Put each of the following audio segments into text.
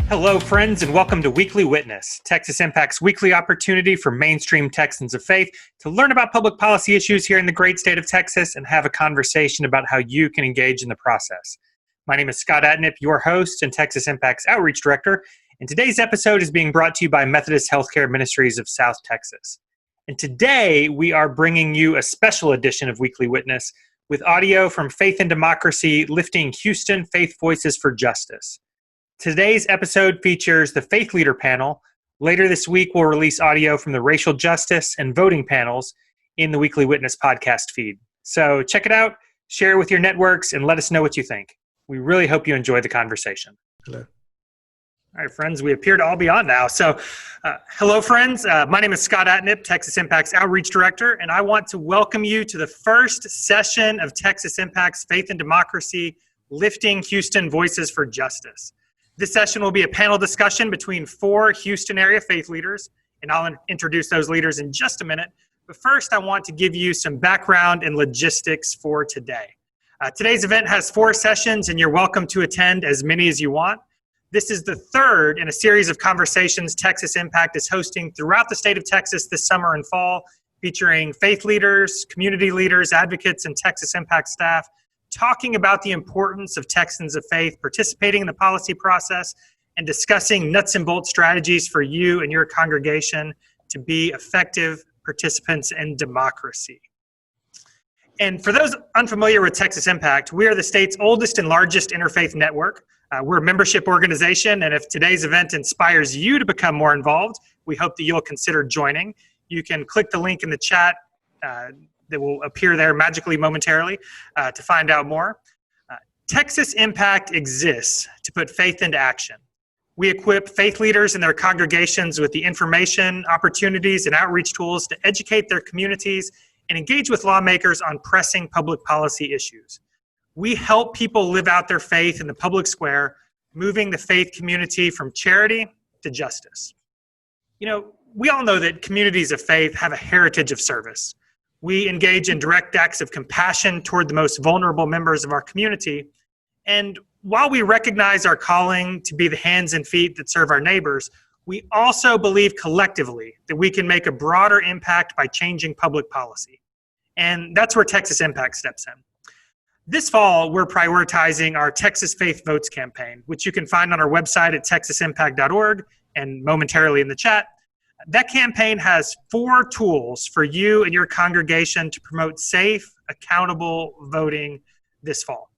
Hello, friends, and welcome to Weekly Witness, Texas Impact's weekly opportunity for mainstream Texans of faith to learn about public policy issues here in the great state of Texas and have a conversation about how you can engage in the process. My name is Scott Atnip, your host and Texas Impact's Outreach Director, and today's episode is being brought to you by Methodist Healthcare Ministries of South Texas. And today, we are bringing you a special edition of Weekly Witness with audio from Faith and Democracy, Lifting Houston Faith Voices for Justice. Today's episode features the Faith Leader panel. Later this week, we'll release audio from the racial justice and voting panels in the Weekly Witness podcast feed. So check it out, share it with your networks, and let us know what you think. We really hope you enjoy the conversation. Hello. All right, friends, we appear to all be on now. So hello, friends. My name is Scott Atnip, Texas Impact's Outreach Director, and I want to welcome you to the first session of Texas Impact's Faith and Democracy, Lifting Houston Voices for Justice. This session will be a panel discussion between 4 Houston area faith leaders, and I'll introduce those leaders in just a minute. But first, I want to give you some background and logistics for today. Today's event has 4 sessions, and you're welcome to attend as many as you want. This is the third in a series of conversations Texas Impact is hosting throughout the state of Texas this summer and fall, featuring faith leaders, community leaders, advocates, and Texas Impact staff, talking about the importance of Texans of faith participating in the policy process and discussing nuts and bolts strategies for you and your congregation to be effective participants in democracy. And for those unfamiliar with Texas Impact, we are the state's oldest and largest interfaith network. We're a membership organization, and if today's event inspires you to become more involved, we hope that you'll consider joining. You can click the link in the chat that will appear there magically momentarily to find out more. Texas Impact exists to put faith into action. We equip faith leaders and their congregations with the information, opportunities, and outreach tools to educate their communities and engage with lawmakers on pressing public policy issues. We help people live out their faith in the public square, moving the faith community from charity to justice. You know, we all know that communities of faith have a heritage of service. We engage in direct acts of compassion toward the most vulnerable members of our community. And while we recognize our calling to be the hands and feet that serve our neighbors, we also believe collectively that we can make a broader impact by changing public policy. And that's where Texas Impact steps in. This fall, we're prioritizing our Texas Faith Votes campaign, which you can find on our website at texasimpact.org and momentarily in the chat. That campaign has 4 tools for you and your congregation to promote safe, accountable voting this fall.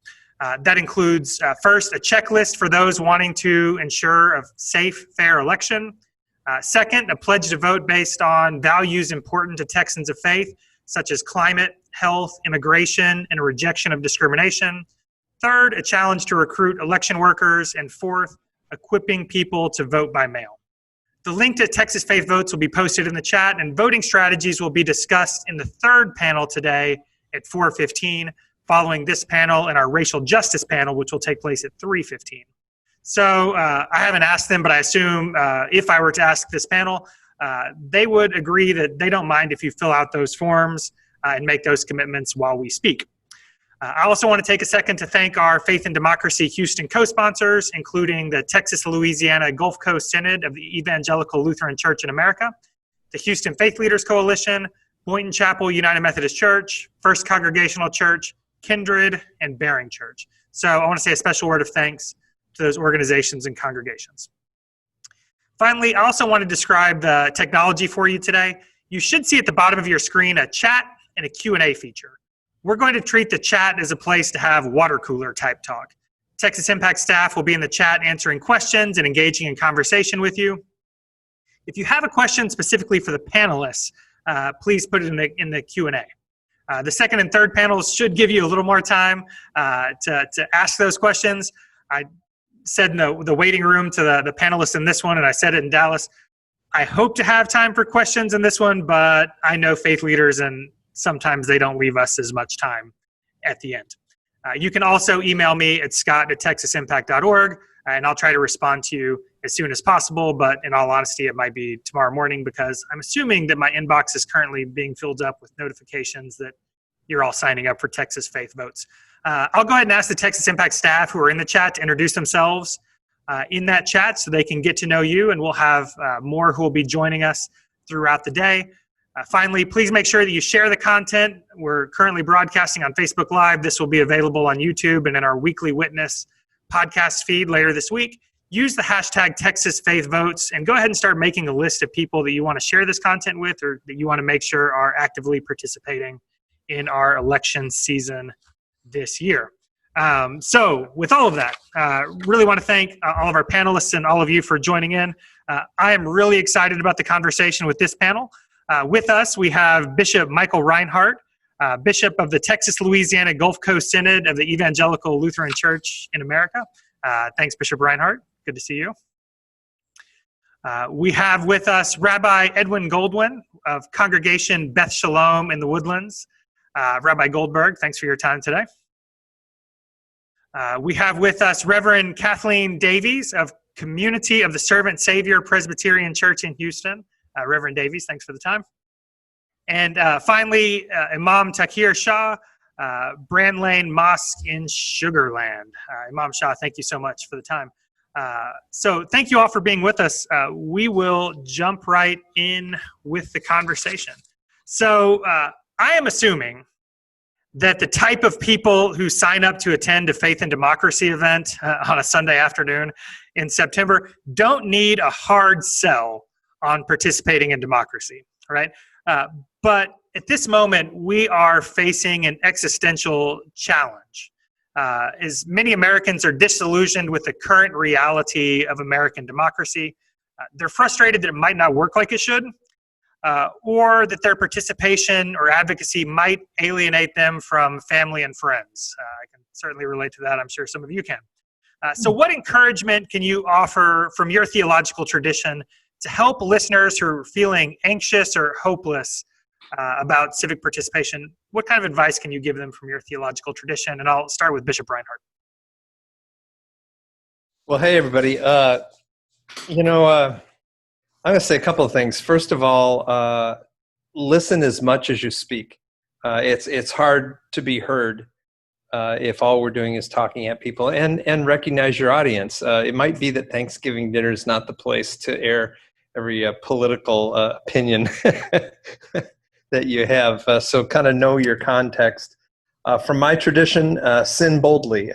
That includes, first, a checklist for those wanting to ensure a safe, fair election. Second, a pledge to vote based on values important to Texans of faith, such as climate, health, immigration, and a rejection of discrimination. Third, a challenge to recruit election workers. And fourth, equipping people to vote by mail. The link to Texas Faith Votes will be posted in the chat, and voting strategies will be discussed in the third panel today at 4:15, following this panel and our racial justice panel, which will take place at 3:15. So I haven't asked them, but I assume if I were to ask this panel, they would agree that they don't mind if you fill out those forms and make those commitments while we speak. I also want to take a second to thank our Faith and Democracy Houston co-sponsors, including the Texas-Louisiana Gulf Coast Synod of the Evangelical Lutheran Church in America, the Houston Faith Leaders Coalition, Boynton Chapel United Methodist Church, First Congregational Church, Kindred, and Bearing Church. So I want to say a special word of thanks to those organizations and congregations. Finally, I also want to describe the technology for you today. You should see at the bottom of your screen a chat and a Q&A feature. We're going to treat the chat as a place to have water cooler type talk. Texas Impact staff will be in the chat answering questions and engaging in conversation with you. If you have a question specifically for the panelists, please put it in the Q&A. The second and third panels should give you a little more time to ask those questions. I said in the waiting room to the panelists in this one, and I said it in Dallas, I hope to have time for questions in this one, but I know faith leaders and sometimes they don't leave us as much time at the end. You can also email me at scott@texasimpact.org, and I'll try to respond to you as soon as possible, but in all honesty, it might be tomorrow morning because I'm assuming that my inbox is currently being filled up with notifications that you're all signing up for Texas Faith Votes. I'll go ahead and ask the Texas Impact staff who are in the chat to introduce themselves. in that chat so they can get to know you, and we'll have more who will be joining us throughout the day. Finally, please make sure that you share the content. We're currently broadcasting on Facebook Live. This will be available on YouTube and in our weekly Witness podcast feed later this week. Use the hashtag Texas Faith Votes and go ahead and start making a list of people that you want to share this content with or that you want to make sure are actively participating in our election season this year. So with all of that, really want to thank all of our panelists and all of you for joining in. I am really excited about the conversation with this panel. With us, we have Bishop Michael Rinehart, Bishop of the Texas-Louisiana Gulf Coast Synod of the Evangelical Lutheran Church in America. Thanks, Bishop Rinehart. Good to see you. We have with us Rabbi Edwin Goldwyn of Congregation Beth Shalom in the Woodlands. Rabbi Goldberg, thanks for your time today. We have with us Reverend Kathleen Davies of Community of the Servant Savior Presbyterian Church in Houston. Reverend Davies, thanks for the time. And finally, Imam Tauqeer Shah, Brand Lane Mosque in Sugar Land. Imam Shah, thank you so much for the time. So thank you all for being with us. We will jump right in with the conversation. So I am assuming that the type of people who sign up to attend a Faith and Democracy event on a Sunday afternoon in September don't need a hard sell on participating in democracy, right? But at this moment, we are facing an existential challenge. As many Americans are disillusioned with the current reality of American democracy, they're frustrated that it might not work like it should, or that their participation or advocacy might alienate them from family and friends. I can certainly relate to that. I'm sure some of you can. So what encouragement can you offer from your theological tradition to help listeners who are feeling anxious or hopeless about civic participation? What kind of advice can you give them from your theological tradition? And I'll start with Bishop Rinehart. Well, hey, everybody. I'm going to say a couple of things. First of all, listen as much as you speak. It's hard to be heard if all we're doing is talking at people, and recognize your audience. It might be that Thanksgiving dinner is not the place to air every political opinion that you have. So kind of know your context. From my tradition, sin boldly.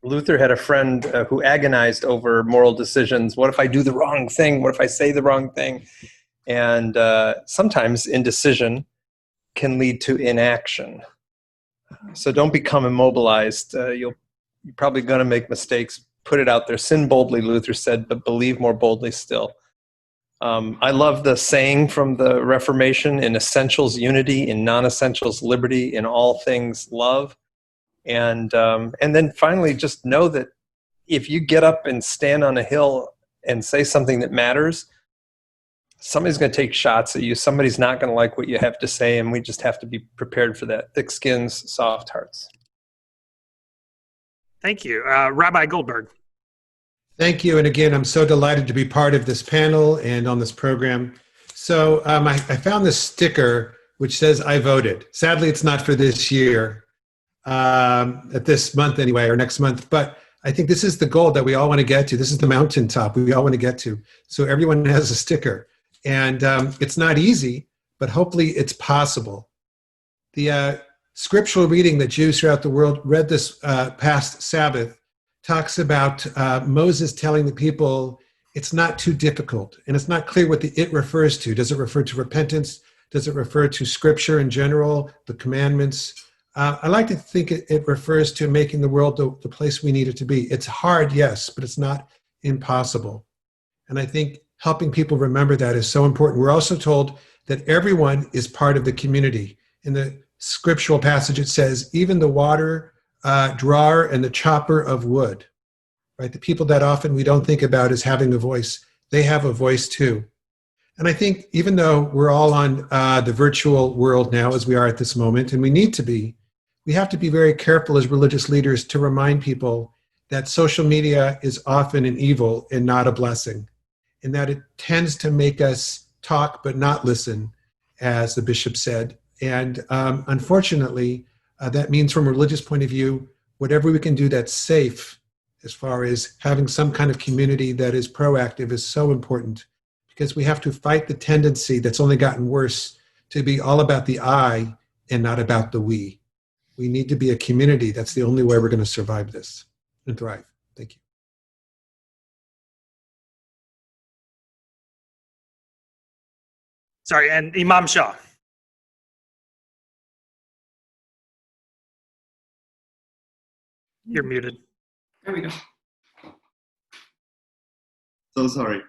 Luther had a friend who agonized over moral decisions. What if I do the wrong thing? What if I say the wrong thing? And sometimes indecision can lead to inaction. So don't become immobilized. You're probably going to make mistakes. Put it out there. Sin boldly, Luther said, but believe more boldly still. I love the saying from the Reformation: in essentials, unity; in non-essentials, liberty; in all things, love. And then finally, just know that if you get up and stand on a hill and say something that matters, somebody's going to take shots at you. Somebody's not going to like what you have to say, and we just have to be prepared for that. Thick skins, soft hearts. Thank you. Rabbi Goldberg. Thank you. And again, I'm so delighted to be part of this panel and on this program. So I found this sticker which says, "I voted." Sadly, it's not for this year, at this month anyway, or next month. But I think this is the goal that we all want to get to. This is the mountaintop we all want to get to. So everyone has a sticker. And it's not easy, but hopefully it's possible. The scriptural reading that Jews throughout the world read this past Sabbath talks about Moses telling the people it's not too difficult. And it's not clear what the "it" refers to. Does it refer to repentance? Does it refer to scripture in general, the commandments? I like to think it refers to making the world the place we need it to be. It's hard, yes, but it's not impossible. And I think helping people remember that is so important. We're also told that everyone is part of the community. In the scriptural passage, it says, even the water drawer and the chopper of wood, right? The people that often we don't think about as having a voice, they have a voice too. And I think even though we're all on the virtual world now, as we are at this moment, and we need to be, we have to be very careful as religious leaders to remind people that social media is often an evil and not a blessing, and that it tends to make us talk but not listen, as the bishop said. And unfortunately, that means from a religious point of view, whatever we can do that's safe, as far as having some kind of community that is proactive is so important, because we have to fight the tendency that's only gotten worse to be all about the I and not about the we. We need to be a community. That's the only way we're going to survive this and thrive. Thank you. Sorry, and Imam Shah. You're muted. There we go. So sorry.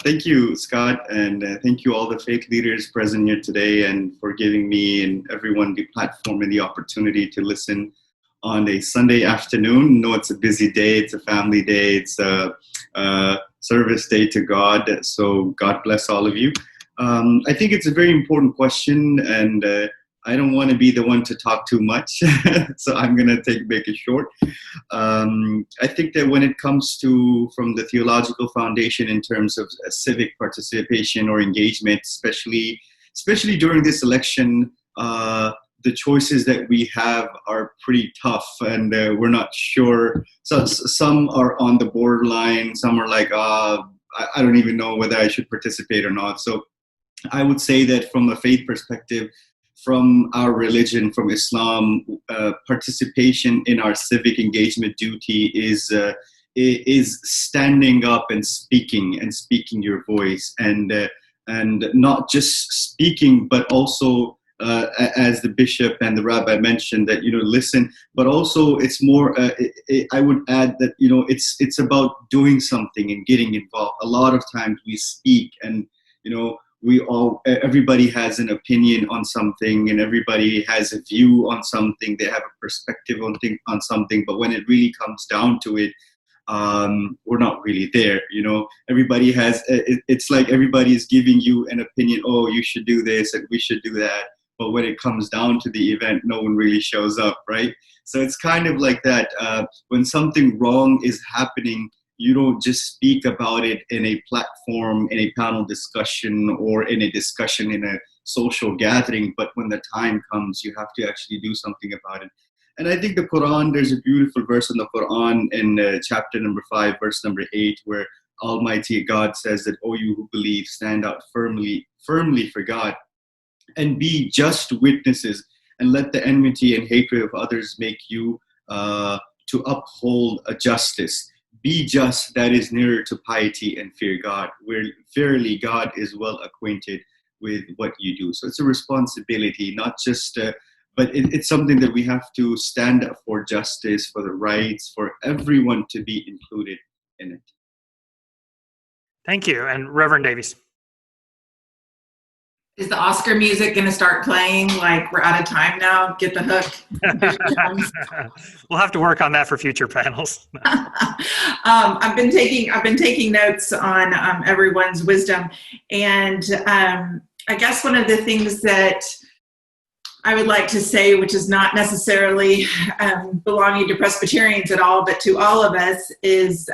Thank you, Scott, and thank you all the faith leaders present here today, and for giving me and everyone the platform and the opportunity to listen on a Sunday afternoon. No, it's a busy day. It's a family day. It's a service day to God. So God bless all of you. I think it's a very important question, and I don't want to be the one to talk too much, so I'm going to make it short. I think that when it comes to, from the theological foundation in terms of civic participation or engagement, especially during this election, the choices that we have are pretty tough, and we're not sure. So some are on the borderline. Some are like, I don't even know whether I should participate or not. So I would say that from a faith perspective, from our religion, from Islam, participation in our civic engagement duty is standing up and speaking your voice, and not just speaking, but also as the bishop and the rabbi mentioned, that listen, but also it's more. I would add that it's about doing something and getting involved. A lot of times we speak, and everybody has an opinion on something, and everybody has a view on something. They have a perspective on something, but when it really comes down to it, we're not really there. Everybody has. It's like everybody is giving you an opinion. Oh, you should do this, and we should do that. But when it comes down to the event, no one really shows up, right? So it's kind of like that. When something wrong is happening, you don't just speak about it in a platform, in a panel discussion, or in a discussion in a social gathering, but when the time comes, you have to actually do something about it. And I think the Quran, there's a beautiful verse in the Quran in chapter number 5, verse number 8, where Almighty God says that, "O you who believe, stand out firmly for God, and be just witnesses, and let the enmity and hatred of others make you to uphold a justice. Be just, that is nearer to piety, and fear God, where verily God is well acquainted with what you do." So it's a responsibility, not just, but it's something that we have to stand up for justice, for the rights, for everyone to be included in it. Thank you. And Reverend Davies. Is the Oscar music going to start playing? Like, we're out of time now. Get the hook. We'll have to work on that for future panels. I've been taking notes on everyone's wisdom, and I guess one of the things that I would like to say, which is not necessarily belonging to Presbyterians at all, but to all of us, is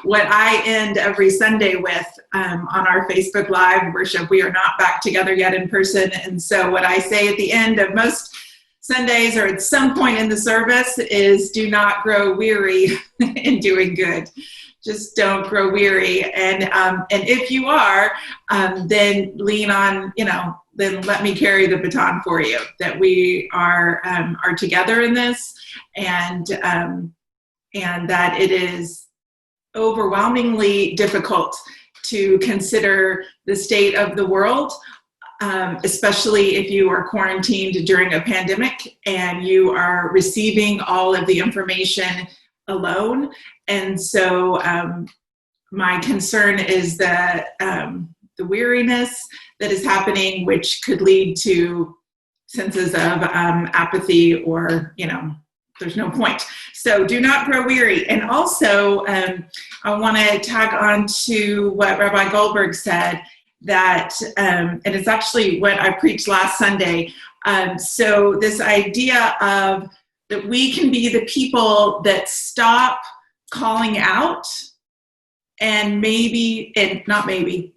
what I end every Sunday with on our Facebook Live worship. We are not back together yet in person, and so what I say at the end of most Sundays, or at some point in the service, is do not grow weary in doing good. Just don't grow weary, and if you are, then lean on, then let me carry the baton for you. That we are together in this, and that it is overwhelmingly difficult to consider the state of the world, especially if you are quarantined during a pandemic and you are receiving all of the information alone. And so my concern is that the weariness that is happening, which could lead to senses of apathy, or, there's no point. So do not grow weary. And also, I want to tag on to what Rabbi Goldberg said, that, and it's actually what I preached last Sunday. So this idea of that we can be the people that stop calling out and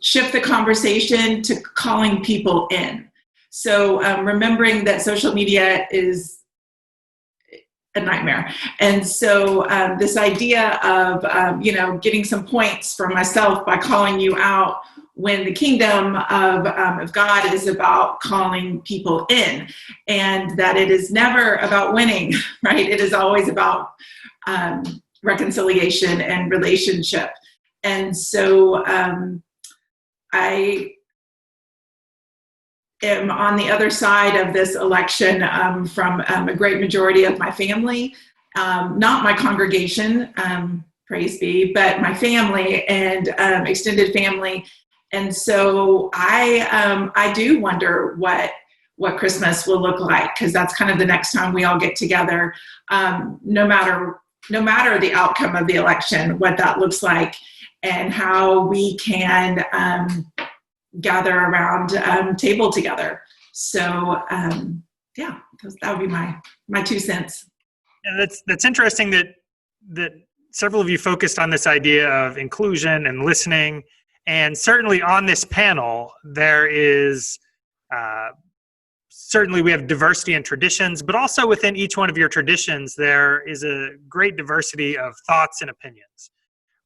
shift the conversation to calling people in. So remembering that social media is a nightmare. And so this idea of, getting some points for myself by calling you out when the kingdom of God is about calling people in, and that it is never about winning, right? It is always about reconciliation and relationship. And so I am on the other side of this election from a great majority of my family, not my congregation, praise be, but my family and extended family. And so I do wonder what Christmas will look like, because that's kind of the next time we all get together, no matter the outcome of the election, what that looks like, and how we can gather around table together. So that would be my 2 cents. And that's interesting that several of you focused on this idea of inclusion and listening. And certainly on this panel, there is certainly we have diversity in traditions, but also within each one of your traditions, there is a great diversity of thoughts and opinions,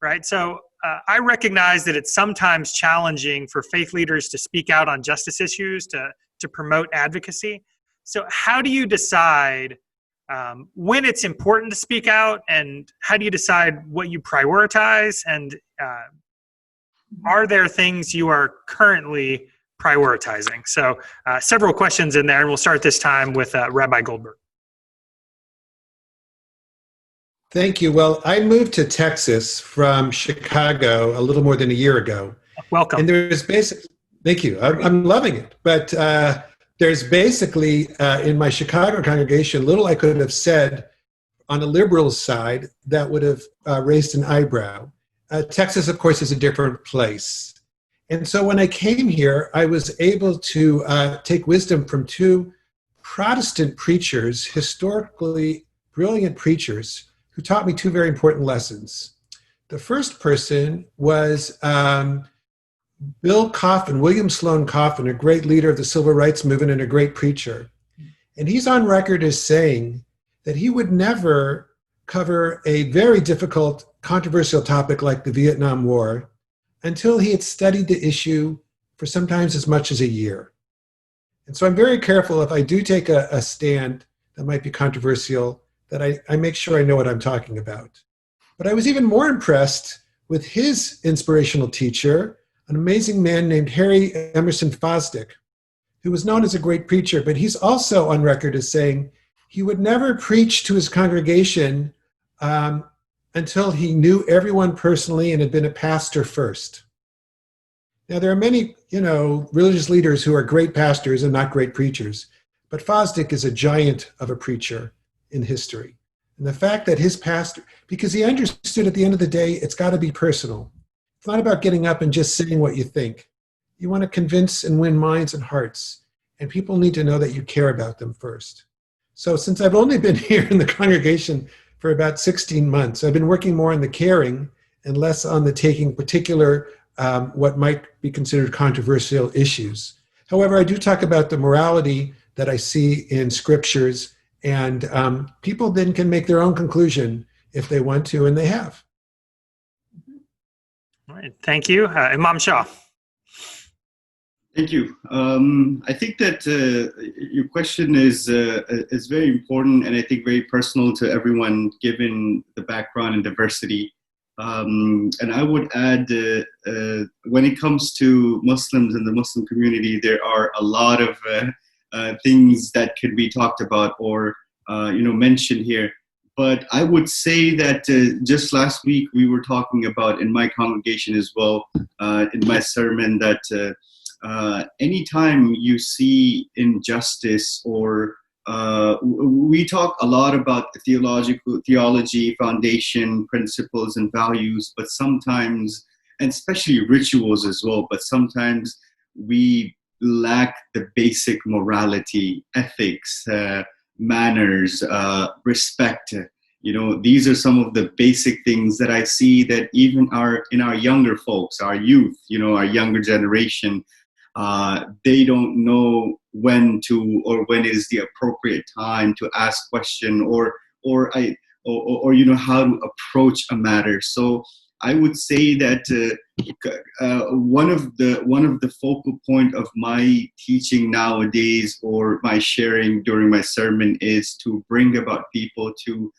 right? So I recognize that it's sometimes challenging for faith leaders to speak out on justice issues, to promote advocacy. So how do you decide when it's important to speak out, and how do you decide what you prioritize? And are there things you are currently prioritizing? So several questions in there, and we'll start this time with Rabbi Goldberg. Thank you. Well, I moved to Texas from Chicago a little more than a year ago. Welcome. And there's thank you. I'm loving it. But there's basically, in my Chicago congregation, little I could have said on a liberal side that would have raised an eyebrow. Texas, of course, is a different place. And so when I came here, I was able to take wisdom from 2 Protestant preachers, historically brilliant preachers, who taught me 2 very important lessons. The first person was Bill Coffin, William Sloane Coffin, a great leader of the civil rights movement and a great preacher. And he's on record as saying that he would never cover a very difficult, controversial topic like the Vietnam War until he had studied the issue for sometimes as much as a year. And so I'm very careful if I do take a stand that might be controversial, that I make sure I know what I'm talking about. But I was even more impressed with his inspirational teacher, an amazing man named Harry Emerson Fosdick, who was known as a great preacher, but he's also on record as saying he would never preach to his congregation until he knew everyone personally and had been a pastor first. Now, there are many, religious leaders who are great pastors and not great preachers, but Fosdick is a giant of a preacher in history. And the fact that his pastor, because he understood at the end of the day, it's got to be personal. It's not about getting up and just saying what you think. You want to convince and win minds and hearts, and people need to know that you care about them first. So since I've only been here in the congregation for about 16 months, I've been working more on the caring and less on the taking particular, what might be considered controversial issues. However, I do talk about the morality that I see in scriptures, and people then can make their own conclusion if they want to, and they have. All right, thank you. Imam Shah. Thank you. I think that your question is very important, and I think very personal to everyone, given the background and diversity. And I would add, when it comes to Muslims and the Muslim community, there are a lot of things that could be talked about or mentioned here. But I would say that just last week we were talking about in my congregation as well, in my sermon, that anytime you see injustice or we talk a lot about theology, foundation, principles, and values, but sometimes, and especially rituals as well, but sometimes we lack the basic morality, ethics, manners, respect. These are some of the basic things that I see that even in our younger folks, our youth, our younger generation, they don't know when to, or when is the appropriate time to ask question, or or you know, how to approach a matter. So I would say that one of the focal point of my teaching nowadays, or my sharing during my sermon, is to bring about people to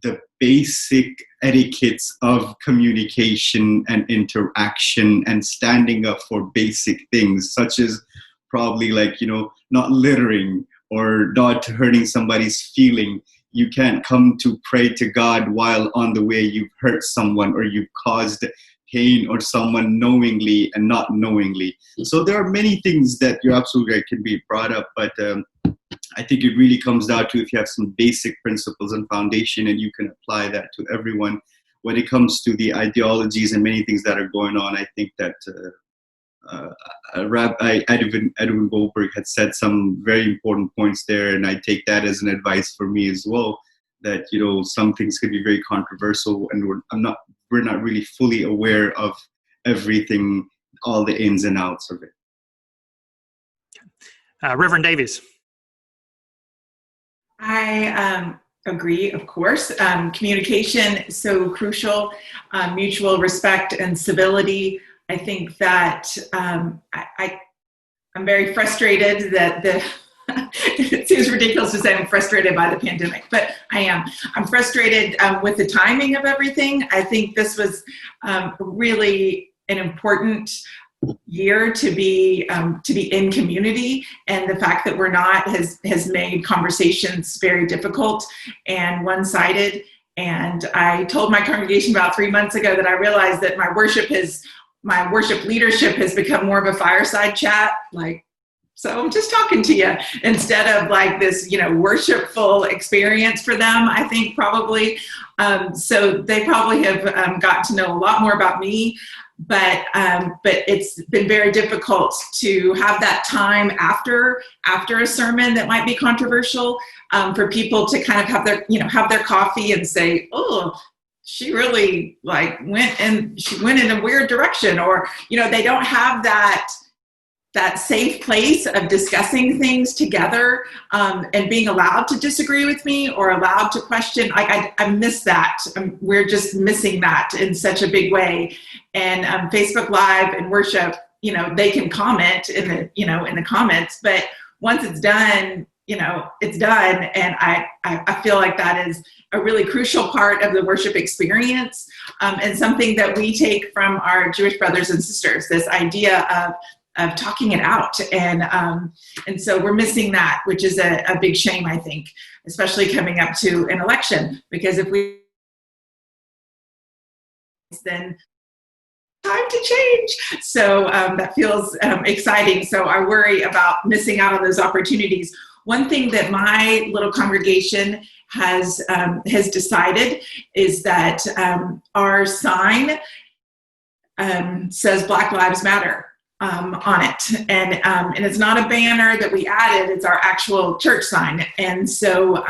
the basic etiquettes of communication and interaction, and standing up for basic things, such as probably, like, you know, not littering or not hurting somebody's feeling. You can't come to pray to God while on the way you've hurt someone, or you've caused pain or someone knowingly and not knowingly. So there are many things that you're absolutely right can be brought up, but I think it really comes down to if you have some basic principles and foundation, and you can apply that to everyone. When it comes to the ideologies and many things that are going on, I think that Rabbi Edwin Goldberg had said some very important points there, and I take that as an advice for me as well, that, you know, some things can be very controversial, and we're not really fully aware of everything, all the ins and outs of it. Reverend Davies. I agree, of course. Communication is so crucial, mutual respect and civility. I think that I'm very frustrated that it seems ridiculous to say I'm frustrated by the pandemic, but I am. I'm frustrated with the timing of everything. I think this was really an important year to be in community, and the fact that we're not has made conversations very difficult and one-sided. And I told my congregation about 3 months ago that I realized that my worship leadership has become more of a fireside chat, like, so I'm just talking to you, instead of like this, you know, worshipful experience for them, I think, probably. So they probably have gotten to know a lot more about me, but it's been very difficult to have that time after a sermon that might be controversial, for people to kind of have their coffee and say, oh, she really went in a weird direction, or, you know, they don't have that safe place of discussing things together, and being allowed to disagree with me or allowed to question. I miss that. We're just missing that in such a big way. And Facebook Live and worship, you know, they can comment in the comments, but once it's done, you know, it's done. And I feel like that is a really crucial part of the worship experience, and something that we take from our Jewish brothers and sisters, this idea of talking it out. And so we're missing that, which is a big shame, I think, especially coming up to an election, because if we, then time to change. So that feels exciting. So I worry about missing out on those opportunities. One thing that my little congregation has decided is that our sign says Black Lives Matter on it, and it's not a banner that we added; it's our actual church sign. And so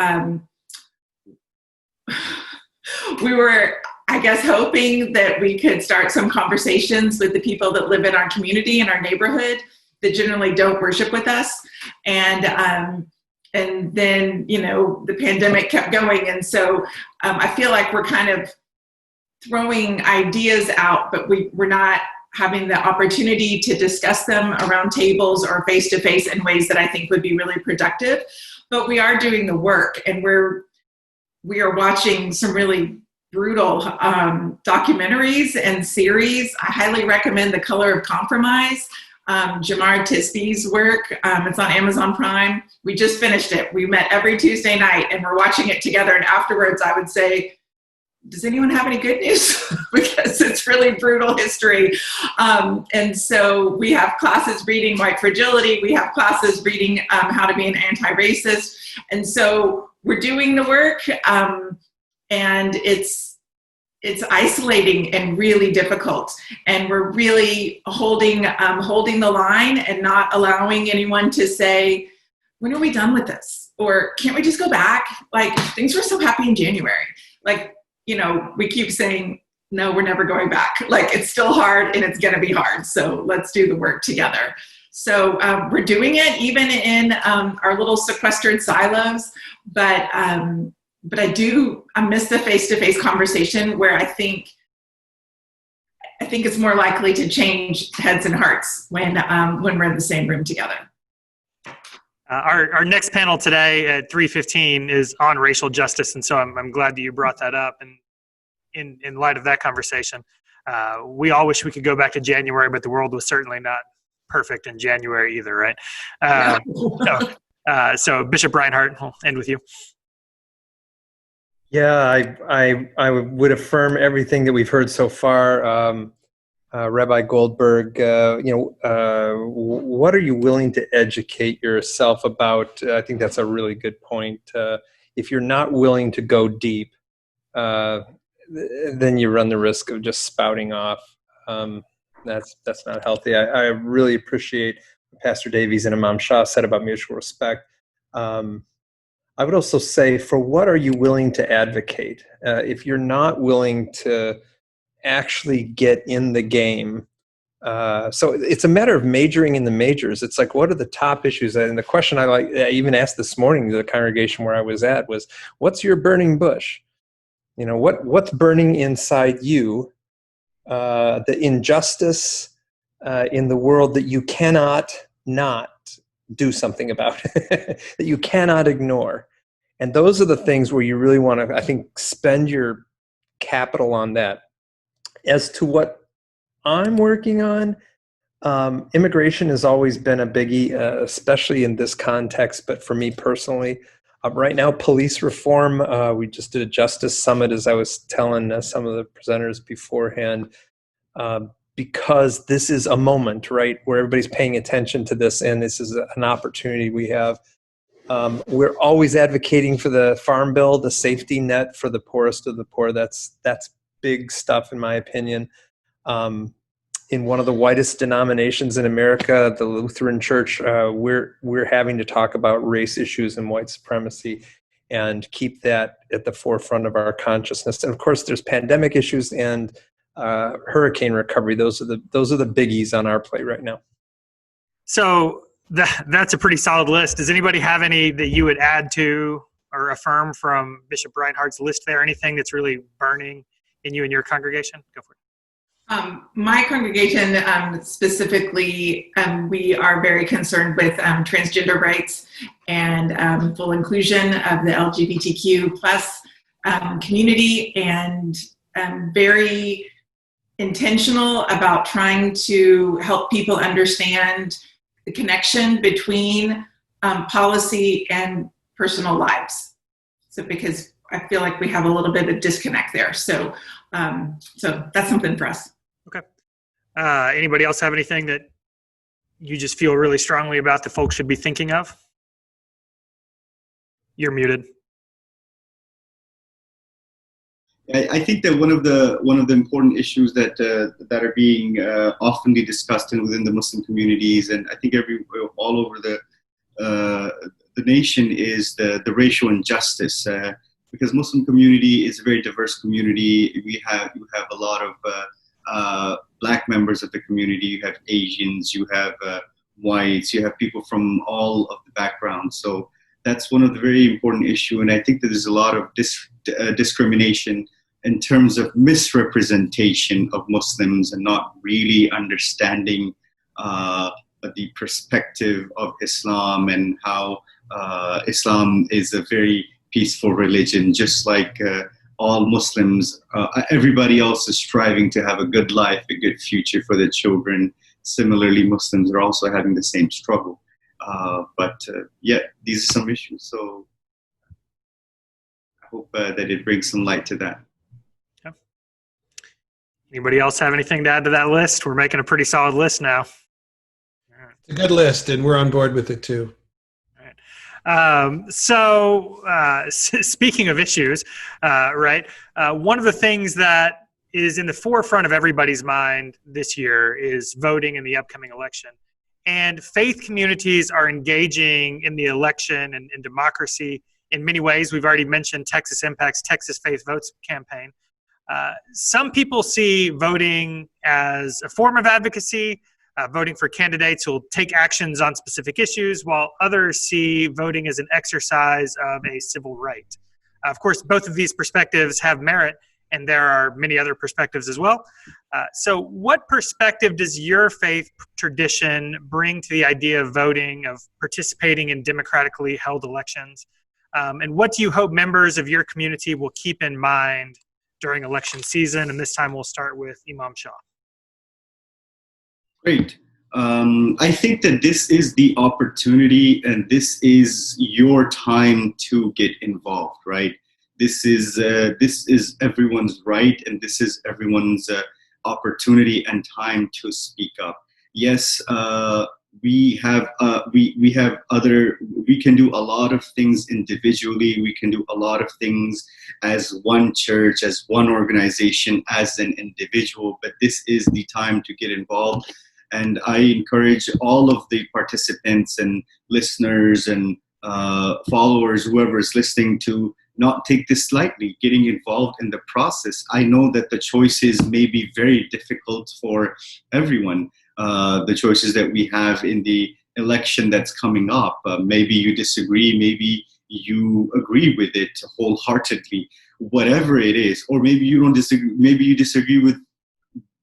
we were, I guess, hoping that we could start some conversations with the people that live in our community, in our neighborhood, that generally don't worship with us. And then, you know, the pandemic kept going. And so I feel like we're kind of throwing ideas out, but we're not having the opportunity to discuss them around tables or face-to-face in ways that I think would be really productive. But we are doing the work, and we are watching some really brutal documentaries and series. I highly recommend The Color of Compromise, Jamar Tisby's work. It's on Amazon Prime. We just finished it. We met every Tuesday night and we're watching it together. And afterwards I would say, does anyone have any good news? Because it's really brutal history. And so we have classes reading White Fragility. We have classes reading How to Be an Anti-Racist. And so we're doing the work, and it's isolating and really difficult. And we're really holding the line and not allowing anyone to say, when are we done with this? Or can't we just go back? Like, things were so happy in January. Like, you know, we keep saying, no, we're never going back. Like, it's still hard and it's going to be hard. So let's do the work together. So we're doing it even in our little sequestered silos, but I miss the face-to-face conversation where I think it's more likely to change heads and hearts when we're in the same room together. Our next panel today at 3:15 is on racial justice, and so I'm glad that you brought that up. And in light of that conversation, we all wish we could go back to January, but the world was certainly not perfect in January either, right? So Bishop Rinehart, I'll end with you. Yeah, I would affirm everything that we've heard so far. Rabbi Goldberg, what are you willing to educate yourself about? I think that's a really good point. If you're not willing to go deep, then you run the risk of just spouting off. That's not healthy. I really appreciate what Pastor Davies and Imam Shah said about mutual respect. I would also say, for what are you willing to advocate? If you're not willing to actually get in the game, so it's a matter of majoring in the majors. It's like, what are the top issues? And the question I even asked this morning to the congregation where I was at was, what's your burning bush? What's burning inside you? The injustice in the world that you cannot not do something about, that you cannot ignore. And those are the things where you really want to, I think, spend your capital on that. As to what I'm working on, immigration has always been a biggie, especially in this context, but for me personally, right now, police reform, we just did a justice summit, as I was telling some of the presenters beforehand, because this is a moment, right, where everybody's paying attention to this, and this is an opportunity we have. We're always advocating for the farm bill, the safety net for the poorest of the poor. That's big stuff, in my opinion. In one of the whitest denominations in America, the Lutheran Church, we're having to talk about race issues and white supremacy, and keep that at the forefront of our consciousness. And of course, there's pandemic issues and hurricane recovery. Those are the biggies on our plate right now. So that's a pretty solid list. Does anybody have any that you would add to or affirm from Bishop Rinehart's list there? Anything that's really burning in you and your congregation? Go for it. My congregation specifically, we are very concerned with transgender rights and full inclusion of the LGBTQ plus community, and very intentional about trying to help people understand the connection between policy and personal lives. So because I feel like we have a little bit of a disconnect there. So that's something for us. Okay. Anybody else have anything that you just feel really strongly about that folks should be thinking of? You're muted. I think that one of the important issues that are being oftenly discussed within the Muslim communities, and I think all over the nation, is the racial injustice. Because Muslim community is a very diverse community. You have a lot of Black members of the community. You have Asians. You have whites. You have people from all of the backgrounds. So that's one of the very important issue. And I think that there's a lot of discrimination in terms of misrepresentation of Muslims and not really understanding the perspective of Islam, and how Islam is a very peaceful religion, just like all Muslims. Everybody else is striving to have a good life, a good future for their children. Similarly, Muslims are also having the same struggle. But these are some issues. So I hope that it brings some light to that. Yeah. Anybody else have anything to add to that list? We're making a pretty solid list now. It's a good list, and we're on board with it too. Speaking of issues, right, one of the things that is in the forefront of everybody's mind this year is voting in the upcoming election. And faith communities are engaging in the election and in democracy in many ways. We've already mentioned Texas Impact's Texas Faith Votes campaign. Some people see voting as a form of advocacy, voting for candidates who will take actions on specific issues, while others see voting as an exercise of a civil right. Of course, both of these perspectives have merit, and there are many other perspectives as well. So what perspective does your faith tradition bring to the idea of voting, of participating in democratically held elections? And what do you hope members of your community will keep in mind during election season? And this time we'll start with Imam Shah. Great. I think that this is the opportunity and this is your time to get involved, right? This is everyone's right, and this is everyone's opportunity and time to speak up. Yes, we can do a lot of things individually. We can do a lot of things as one church, as one organization, as an individual, but this is the time to get involved. And I encourage all of the participants and listeners and followers, whoever is listening, to not take this lightly, getting involved in the process. I know that the choices may be very difficult for everyone, the choices that we have in the election that's coming up. Maybe you disagree, maybe you agree with it wholeheartedly, whatever it is, or maybe you don't disagree, maybe you disagree with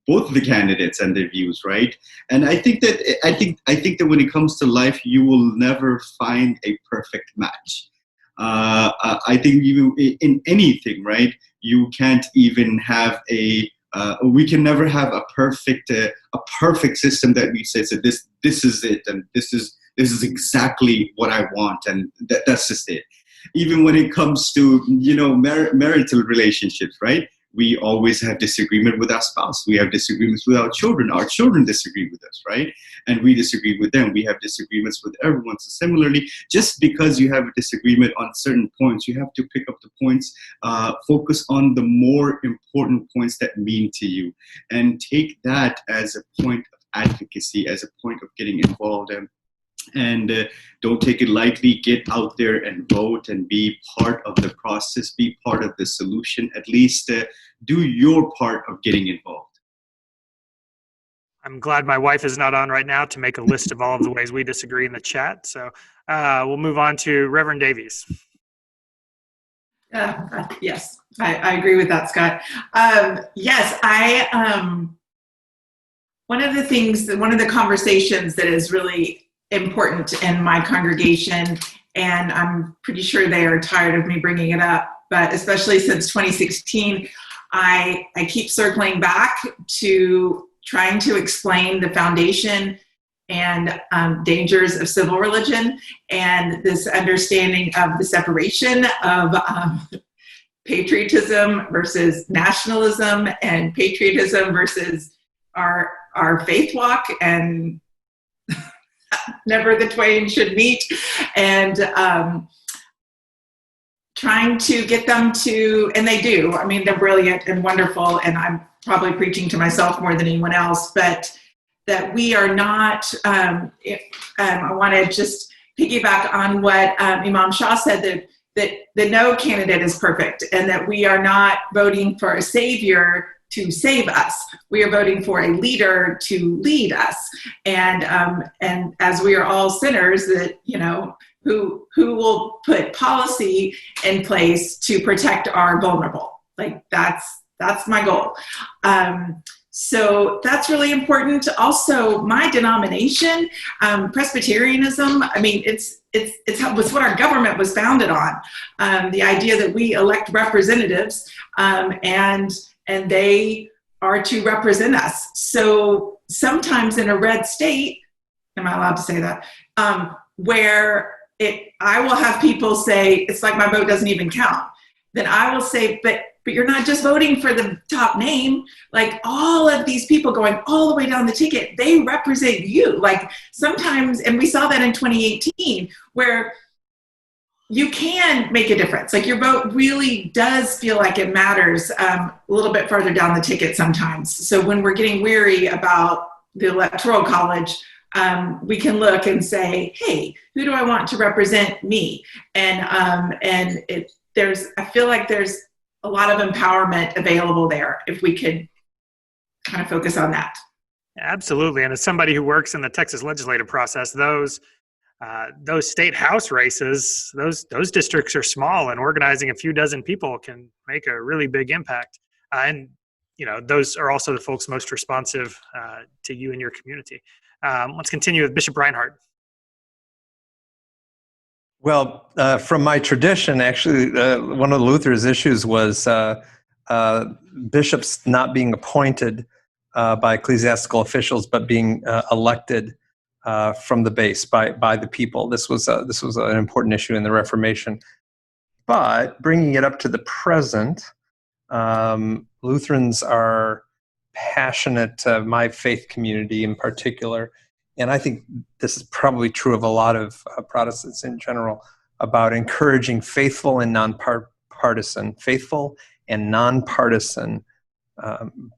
both the candidates and their views, right? And I think that when it comes to life, you will never find a perfect match. I think you in anything, right? You can't even have we can never have a perfect system that we say, so this is it, and this is exactly what I want, and that's just it. Even when it comes to marital relationships, right? We always have disagreement with our spouse. We have disagreements with our children. Our children disagree with us, right? And we disagree with them. We have disagreements with everyone. So similarly, just because you have a disagreement on certain points, you have to pick up the points, focus on the more important points that mean to you, and take that as a point of advocacy, as a point of getting involved. And don't take it lightly. Get out there and vote and be part of the process, be part of the solution. At least do your part of getting involved. I'm glad my wife is not on right now to make a list of all of the ways we disagree in the chat. So we'll move on to Reverend Davies. Yes, I agree with that, Scott. Yes, one of the conversations that is really important in my congregation, and I'm pretty sure they are tired of me bringing it up, but especially since 2016, I keep circling back to trying to explain the foundation and dangers of civil religion, and this understanding of the separation of patriotism versus nationalism, and patriotism versus our faith walk, and never the twain should meet, and trying to get them to, and they do, I mean, they're brilliant and wonderful, and I'm probably preaching to myself more than anyone else, but that we are not, I want to just piggyback on what Imam Shah said, that the no candidate is perfect, and that we are not voting for a savior to save us. We are voting for a leader to lead us. And as we are all sinners, that, who will put policy in place to protect our vulnerable. Like that's my goal. So that's really important. Also, my denomination, Presbyterianism, I mean, it's what our government was founded on. The idea that we elect representatives, and they are to represent us. So sometimes in a red state, am I allowed to say that? Where I will have people say, it's like my vote doesn't even count. Then I will say, but you're not just voting for the top name. Like, all of these people going all the way down the ticket, they represent you. Like, sometimes, and we saw that in 2018, where you can make a difference. Like, your vote really does feel like it matters a little bit farther down the ticket sometimes. So when we're getting weary about the Electoral College, we can look and say, hey, who do I want to represent me? And I feel like there's a lot of empowerment available there if we could kind of focus on that. Absolutely. And as somebody who works in the Texas legislative process, those those state house races, those districts are small, and organizing a few dozen people can make a really big impact. And those are also the folks most responsive to you and your community. Let's continue with Bishop Rinehart. Well, from my tradition, actually, one of Luther's issues was bishops not being appointed by ecclesiastical officials, but being elected from the base by the people. This was an important issue in the Reformation. But bringing it up to the present, Lutherans are passionate, my faith community in particular, and I think this is probably true of a lot of Protestants in general, about encouraging faithful and nonpartisan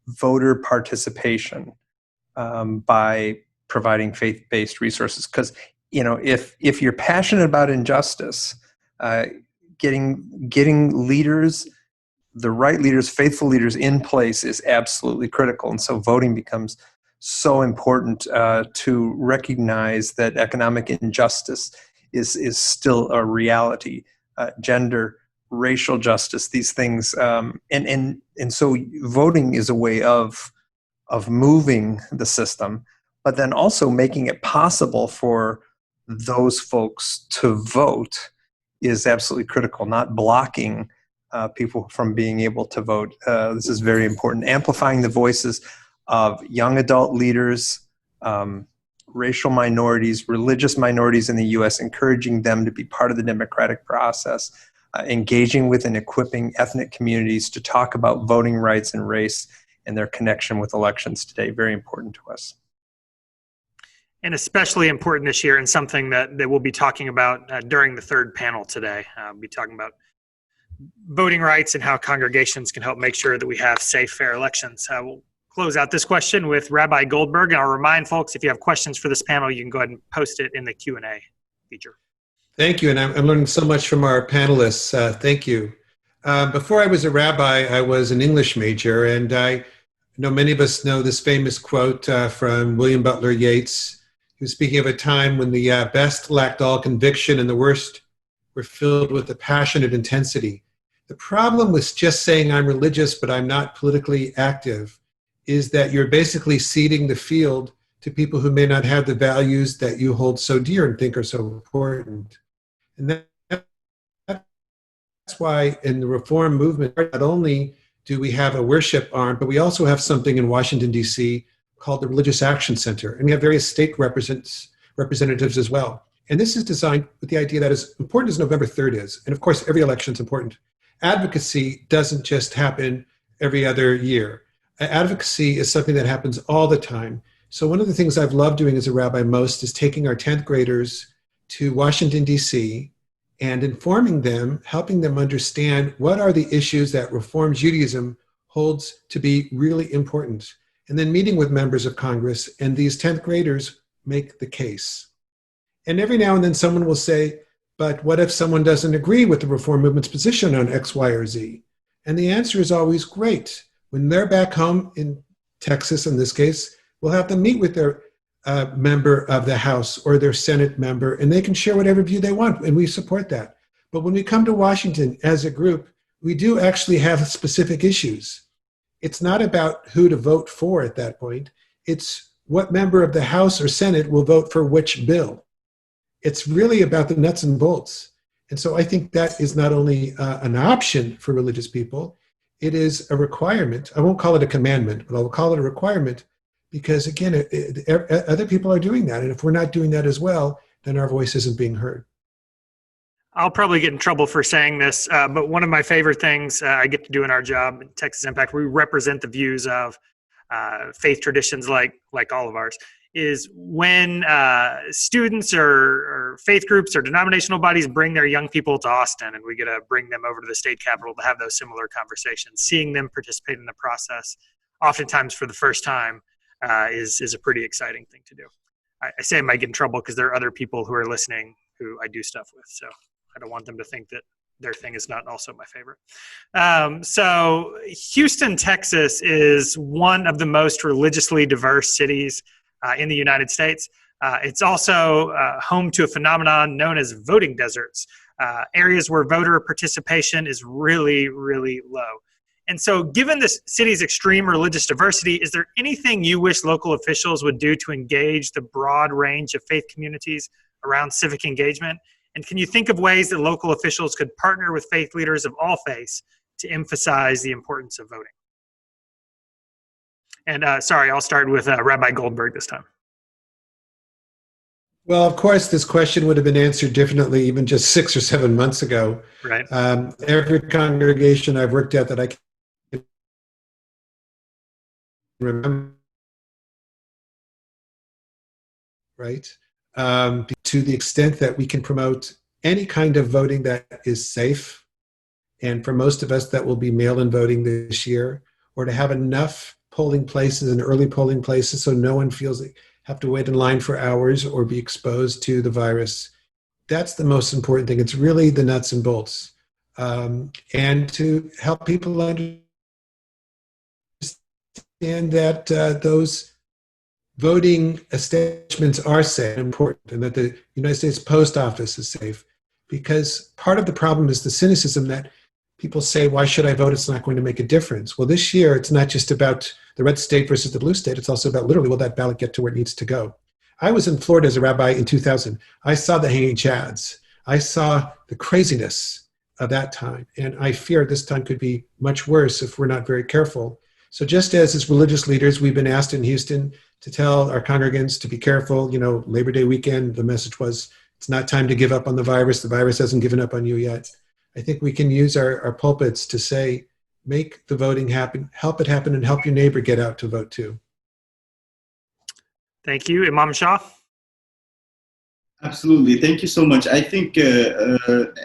voter participation by providing faith-based resources. Because if you're passionate about injustice, getting leaders, the right leaders, faithful leaders in place is absolutely critical. And so voting becomes so important to recognize that economic injustice is still a reality. Gender, racial justice, these things, and so voting is a way of moving the system, but then also making it possible for those folks to vote is absolutely critical. Not blocking people from being able to vote. This is very important. Amplifying the voices of young adult leaders, racial minorities, religious minorities in the U.S., encouraging them to be part of the democratic process, engaging with and equipping ethnic communities to talk about voting rights and race and their connection with elections today. Very important to us. And especially important this year, and something that we'll be talking about during the third panel today. We'll be talking about voting rights and how congregations can help make sure that we have safe, fair elections. We'll close out this question with Rabbi Goldberg. And I'll remind folks, if you have questions for this panel, you can go ahead and post it in the Q&A feature. Thank you, and I'm learning so much from our panelists. Thank you. Before I was a rabbi, I was an English major, and I know many of us know this famous quote from William Butler Yeats. He was speaking of a time when the best lacked all conviction and the worst were filled with a passionate intensity. The problem with just saying I'm religious but I'm not politically active is that you're basically ceding the field to people who may not have the values that you hold so dear and think are so important. And that's why in the Reform movement, not only do we have a worship arm, but we also have something in Washington, D.C. called the Religious Action Center. And we have various state representatives as well. And this is designed with the idea that as important as November 3rd is, and of course every election is important, advocacy doesn't just happen every other year. Advocacy is something that happens all the time. So one of the things I've loved doing as a rabbi most is taking our 10th graders to Washington, D.C., and informing them, helping them understand what are the issues that Reform Judaism holds to be really important, and then meeting with members of Congress, and these 10th graders make the case. And every now and then someone will say, but what if someone doesn't agree with the Reform movement's position on X, Y, or Z? And the answer is always great. When they're back home in Texas, in this case, we'll have them meet with their member of the House or their Senate member, and they can share whatever view they want, and we support that. But when we come to Washington as a group, we do actually have specific issues. It's not about who to vote for at that point. It's what member of the House or Senate will vote for which bill. It's really about the nuts and bolts. And so I think that is not only an option for religious people, it is a requirement. I won't call it a commandment, but I'll call it a requirement because, again, other people are doing that. And if we're not doing that as well, then our voice isn't being heard. I'll probably get in trouble for saying this, but one of my favorite things I get to do in our job at Texas Impact, we represent the views of faith traditions like all of ours, is when students or faith groups or denominational bodies bring their young people to Austin, and we get to bring them over to the state capitol to have those similar conversations. Seeing them participate in the process, oftentimes for the first time, is a pretty exciting thing to do. I say I might get in trouble because there are other people who are listening who I do stuff with, so I don't want them to think that their thing is not also my favorite. So Houston, Texas is one of the most religiously diverse cities in the United States. It's also home to a phenomenon known as voting deserts, areas where voter participation is really, really low. And so given the city's extreme religious diversity, is there anything you wish local officials would do to engage the broad range of faith communities around civic engagement? And can you think of ways that local officials could partner with faith leaders of all faiths to emphasize the importance of voting? And sorry, I'll start with Rabbi Goldberg this time. Well, of course, this question would have been answered differently even just 6 or 7 months ago. Right. Every congregation I've worked at that I can remember, right? To the extent that we can promote any kind of voting that is safe, and for most of us that will be mail-in voting this year, or to have enough polling places and early polling places so no one feels they have to wait in line for hours or be exposed to the virus. That's the most important thing. It's really the nuts and bolts. And to help people understand that those voting establishments are safe and important, and that the United States Post Office is safe. Because part of the problem is the cynicism that people say, why should I vote? It's not going to make a difference. Well, this year, it's not just about the red state versus the blue state. It's also about literally, will that ballot get to where it needs to go? I was in Florida as a rabbi in 2000. I saw the hanging chads. I saw the craziness of that time. And I fear this time could be much worse if we're not very careful. So just as religious leaders, we've been asked in Houston to tell our congregants to be careful. You know, Labor Day weekend, the message was, it's not time to give up on the virus. The virus hasn't given up on you yet. I think we can use our pulpits to say, make the voting happen, help it happen, and help your neighbor get out to vote too. Thank you. Imam Shah? Absolutely. Thank you so much. I think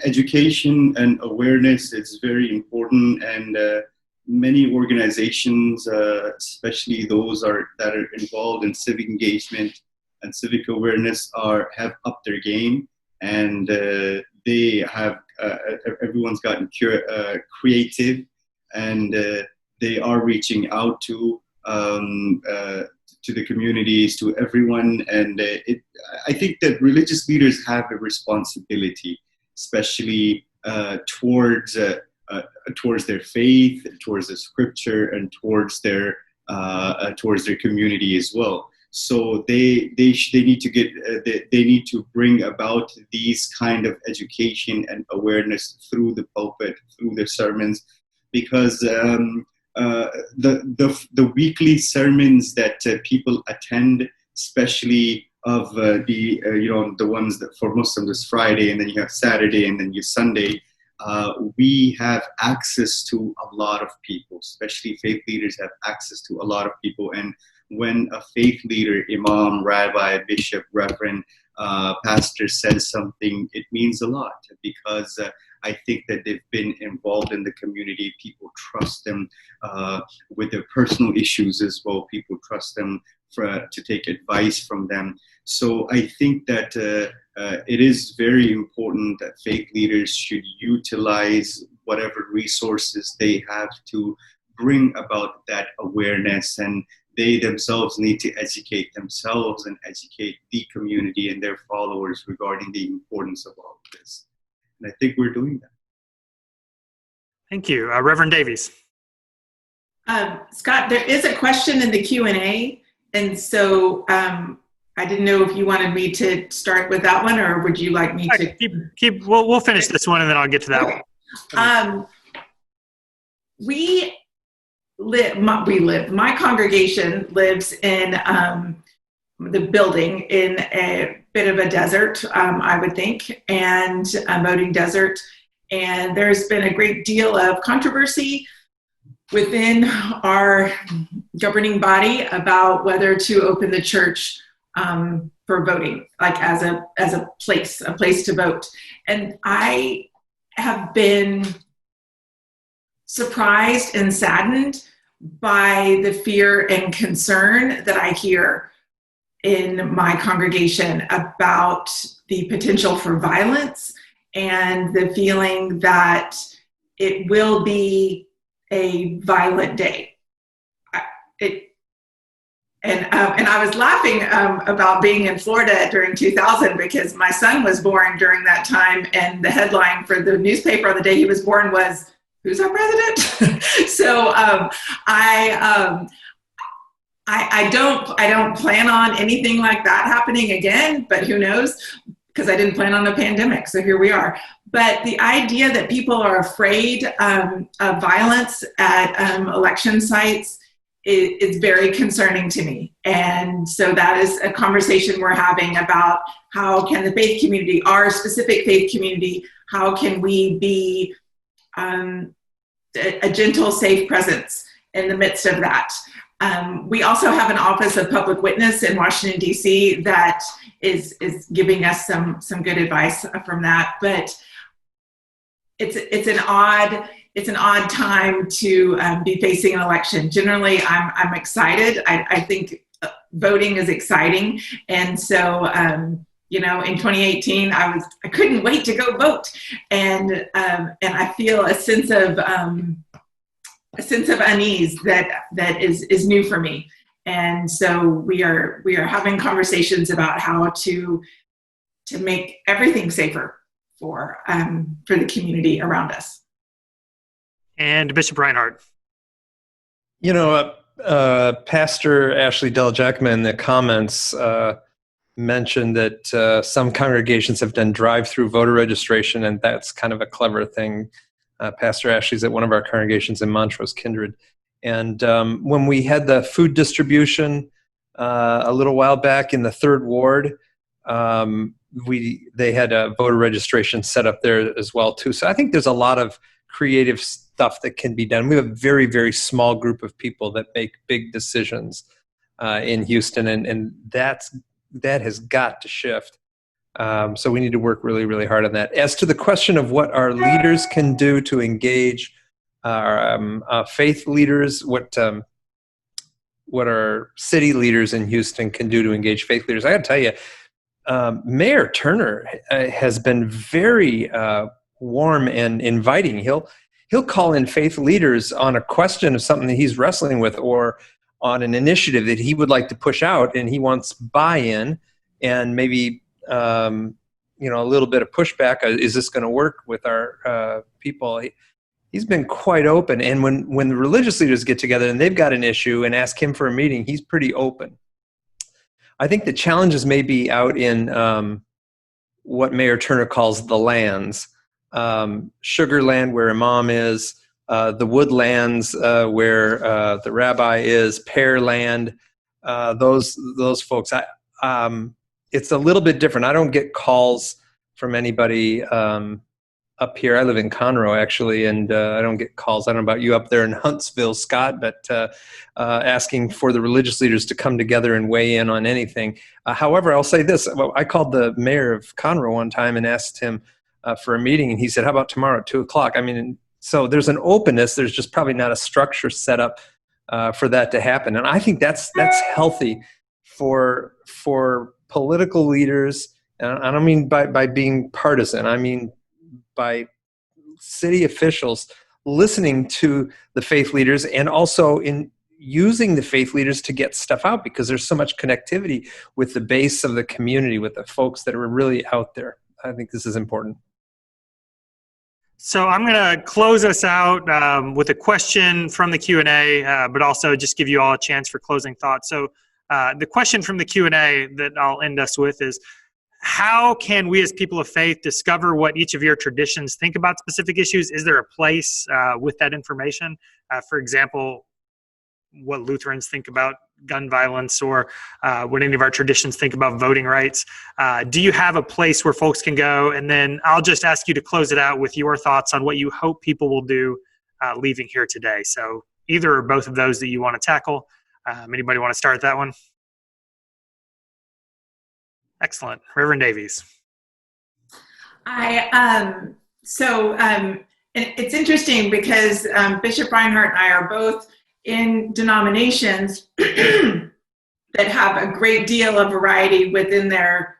education and awareness is very important, and many organizations, especially those that are involved in civic engagement and civic awareness, have upped their game, and they have everyone's gotten creative, and they are reaching out to the communities, to everyone. And I think that religious leaders have a responsibility, especially towards their faith, towards the scripture, and towards their community as well. So they need to they need to bring about these kind of education and awareness through the pulpit, through their sermons, because the weekly sermons that people attend, especially of the ones that for Muslims is Friday, and then you have Saturday, and then you Sunday. We have access to a lot of people, especially faith leaders have access to a lot of people. And when a faith leader, imam, rabbi, bishop, reverend, pastor says something, it means a lot, because I think that they've been involved in the community. People trust them with their personal issues as well. People trust them to take advice from them. So I think that it is very important that faith leaders should utilize whatever resources they have to bring about that awareness, and they themselves need to educate themselves and educate the community and their followers regarding the importance of all of this. And I think we're doing that. Thank you. Reverend Davies. Scott, there is a question in the Q&A, and so I didn't know if you wanted me to start with that one, or would you like me to? We'll finish this one, and then I'll get to that one. My congregation lives in the building in a bit of a desert, I would think, and a voting desert. And there's been a great deal of controversy within our governing body about whether to open the church for voting, like as a place to vote. And I have been surprised and saddened by the fear and concern that I hear in my congregation about the potential for violence and the feeling that it will be a violent day. And I was laughing about being in Florida during 2000 because my son was born during that time, and the headline for the newspaper on the day he was born was, "Who's our president?" So I don't plan on anything like that happening again, but who knows? Because I didn't plan on a pandemic, so here we are. But the idea that people are afraid of violence at election sites is very concerning to me. And so that is a conversation we're having about how can the faith community, our specific faith community, how can we be a gentle, safe presence in the midst of that. We also have an Office of Public Witness in Washington, D.C. that is giving us some good advice from that. But it's an odd time to be facing an election. Generally, I'm excited. I think voting is exciting, and so in 2018, I couldn't wait to go vote, and I feel a sense of unease that is new for me. And so we are having conversations about how to make everything safer for the community around us. And Bishop Rinehart. Pastor Ashley Del-Giacomo in the comments mentioned that some congregations have done drive-through voter registration, and that's kind of a clever thing. Pastor Ashley's at one of our congregations in Montrose Kindred. And when we had the food distribution a little while back in the 3rd Ward, they had a voter registration set up there as well, too. So I think there's a lot of creative stuff that can be done. We have a very, very small group of people that make big decisions in Houston, and that has got to shift. So we need to work really, really hard on that. As to the question of what our leaders can do to engage our faith leaders, what our city leaders in Houston can do to engage faith leaders, I got to tell you, Mayor Turner has been very warm and inviting. He'll call in faith leaders on a question of something that he's wrestling with, or on an initiative that he would like to push out, and he wants buy-in and maybe a little bit of pushback. Is this going to work with our people? He's been quite open, and when the religious leaders get together and they've got an issue and ask him for a meeting, he's pretty open. I think the challenges may be out in what Mayor Turner calls the lands. Sugar Land, where Imam is, the Woodlands, where the Rabbi is, Pear Land, those folks. It's a little bit different. I don't get calls from anybody up here. I live in Conroe, actually, and I don't get calls. I don't know about you up there in Huntsville, Scott, but asking for the religious leaders to come together and weigh in on anything. However, I'll say this. I called the mayor of Conroe one time and asked him for a meeting, and he said, "How about tomorrow at 2:00?" I mean, so there's an openness. There's just probably not a structure set up for that to happen, and I think that's healthy for political leaders. And I don't mean by being partisan. I mean by city officials listening to the faith leaders, and also in using the faith leaders to get stuff out, because there's so much connectivity with the base of the community, with the folks that are really out there. I think this is important. So I'm going to close us out with a question from the Q&A, but also just give you all a chance for closing thoughts. So the question from the Q&A that I'll end us with is, how can we as people of faith discover what each of your traditions think about specific issues? Is there a place with that information? For example, what Lutherans think about gun violence, or what any of our traditions think about voting rights. Do you have a place where folks can go? And then I'll just ask you to close it out with your thoughts on what you hope people will do leaving here today. So either or both of those that you want to tackle. Anybody want to start that one? Excellent. Reverend Davies. It's interesting because Bishop Rinehart and I are both in denominations that have a great deal of variety within their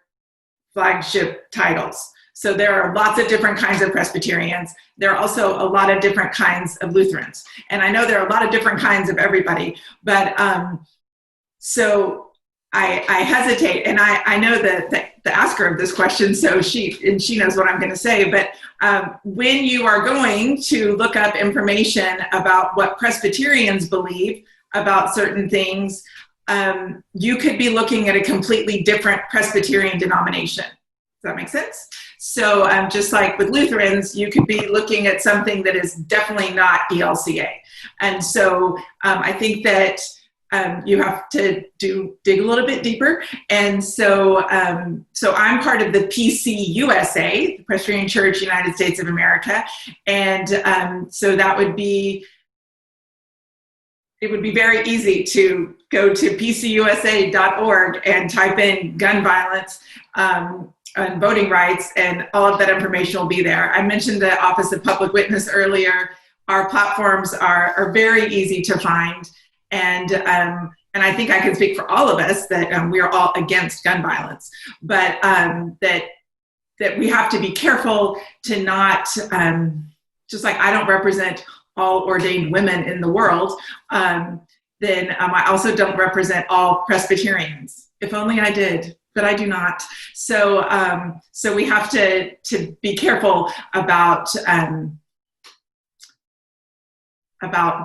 flagship titles. So there are lots of different kinds of Presbyterians. There are also a lot of different kinds of Lutherans. And I know there are a lot of different kinds of everybody, but so I hesitate, and I know the asker of this question, so she knows what I'm going to say. But when you are going to look up information about what Presbyterians believe about certain things, you could be looking at a completely different Presbyterian denomination. Does that make sense? So just like with Lutherans, you could be looking at something that is definitely not ELCA. And so I think that you have to dig a little bit deeper. And so I'm part of the PCUSA, the Presbyterian Church United States of America. And so it would be very easy to go to pcusa.org and type in gun violence and voting rights, and all of that information will be there. I mentioned the Office of Public Witness earlier. Our platforms are very easy to find. And I think I can speak for all of us that we are all against gun violence, but that we have to be careful to not, just like I don't represent all ordained women in the world, then I also don't represent all Presbyterians. If only I did, but I do not. So we have to be careful about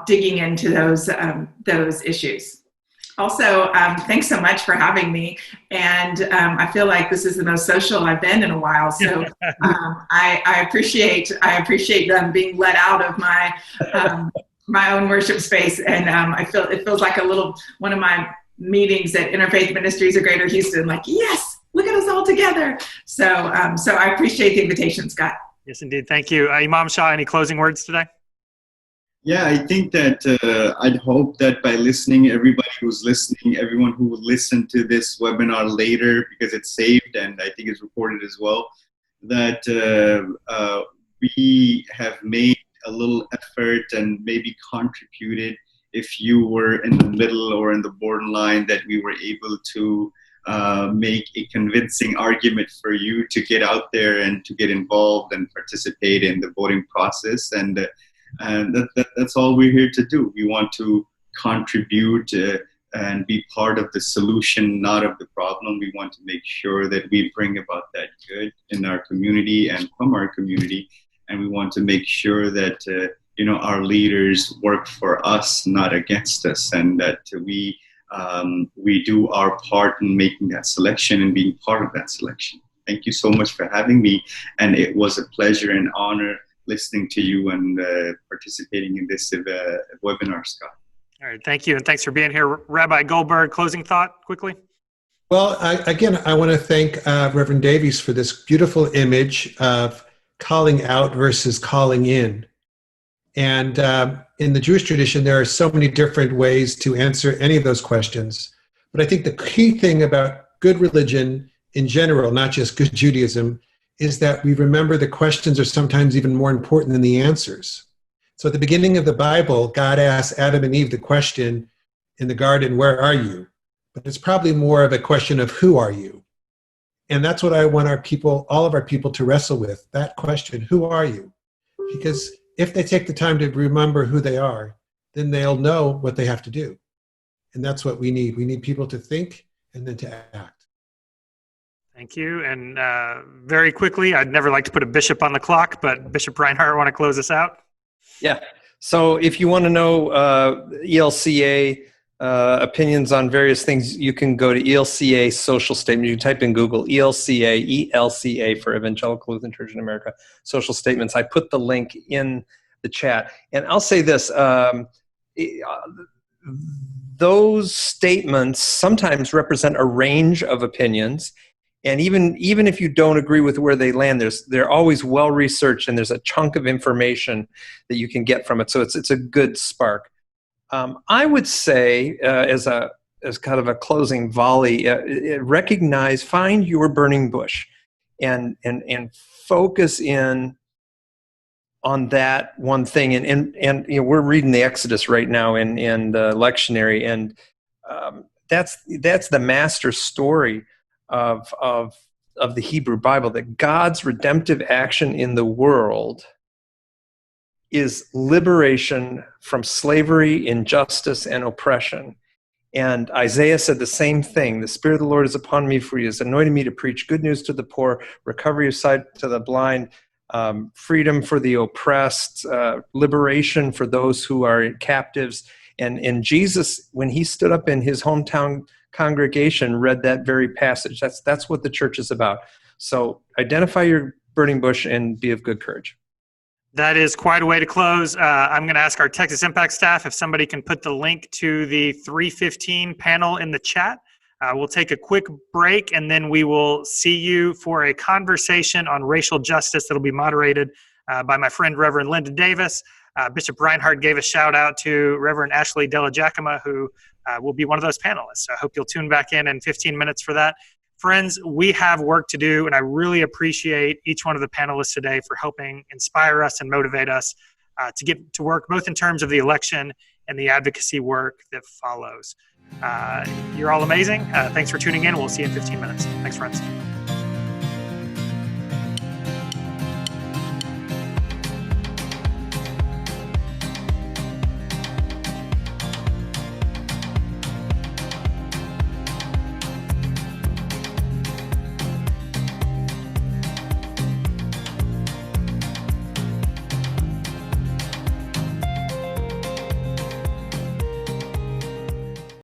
digging into those issues. Also, thanks so much for having me. And I feel like this is the most social I've been in a while. So I appreciate them being let out of my my own worship space. And it feels like one of my meetings at Interfaith Ministries of Greater Houston. Like, yes, look at us all together. So I appreciate the invitation, Scott. Yes, indeed. Thank you, Imam Shah. Any closing words today? Yeah, I think that I'd hope that by listening, everybody who's listening, everyone who will listen to this webinar later, because it's saved and I think it's recorded as well, that we have made a little effort and maybe contributed, if you were in the middle or in the borderline, that we were able to make a convincing argument for you to get out there and to get involved and participate in the voting process. And that's all we're here to do. We want to contribute and be part of the solution, not of the problem. We want to make sure that we bring about that good in our community and from our community. And we want to make sure that our leaders work for us, not against us, and that we do our part in making that selection and being part of that selection. Thank you so much for having me, and it was a pleasure and honor listening to you and participating in this webinar, Scott. All right, thank you, and thanks for being here. Rabbi Goldberg, closing thought quickly? Well, I want to thank Reverend Davies for this beautiful image of calling out versus calling in. And in the Jewish tradition, there are so many different ways to answer any of those questions. But I think the key thing about good religion in general, not just good Judaism, is that we remember the questions are sometimes even more important than the answers. So at the beginning of the Bible, God asked Adam and Eve the question in the garden, where are you? But it's probably more of a question of who are you? And that's what I want all of our people to wrestle with, that question, who are you? Because if they take the time to remember who they are, then they'll know what they have to do. And that's what we need. We need people to think and then to act. Thank you. And very quickly, I'd never like to put a bishop on the clock, but Bishop Rinehart, want to close us out? Yeah. So if you want to know ELCA opinions on various things, you can go to ELCA social statement. You can type in Google ELCA for Evangelical Lutheran Church in America social statements. I put the link in the chat. And I'll say this, those statements sometimes represent a range of opinions. And even if you don't agree with where they land, they're always well researched, and there's a chunk of information that you can get from it. So it's a good spark. I would say, as kind of a closing volley, find your burning bush, and focus in on that one thing. And we're reading the Exodus right now in the lectionary, and that's the master story of the Hebrew Bible, that God's redemptive action in the world is liberation from slavery, injustice, and oppression. And Isaiah said the same thing. The Spirit of the Lord is upon me, for he has anointed me to preach good news to the poor, recovery of sight to the blind, freedom for the oppressed, liberation for those who are captives. And Jesus, when he stood up in his hometown congregation, read that very passage. That's what the church is about. So identify your burning bush and be of good courage. That is quite a way to close. I'm going to ask our Texas Impact staff if somebody can put the link to the 3:15 panel in the chat. We'll take a quick break, and then we will see you for a conversation on racial justice that will be moderated by my friend Reverend Linda Davis. Bishop Rinehart gave a shout out to Reverend Ashley Della Giacomo, who will be one of those panelists. So I hope you'll tune back in 15 minutes for that. Friends, we have work to do, and I really appreciate each one of the panelists today for helping inspire us and motivate us to get to work, both in terms of the election and the advocacy work that follows. You're all amazing. Thanks for tuning in. We'll see you in 15 minutes. Thanks, friends.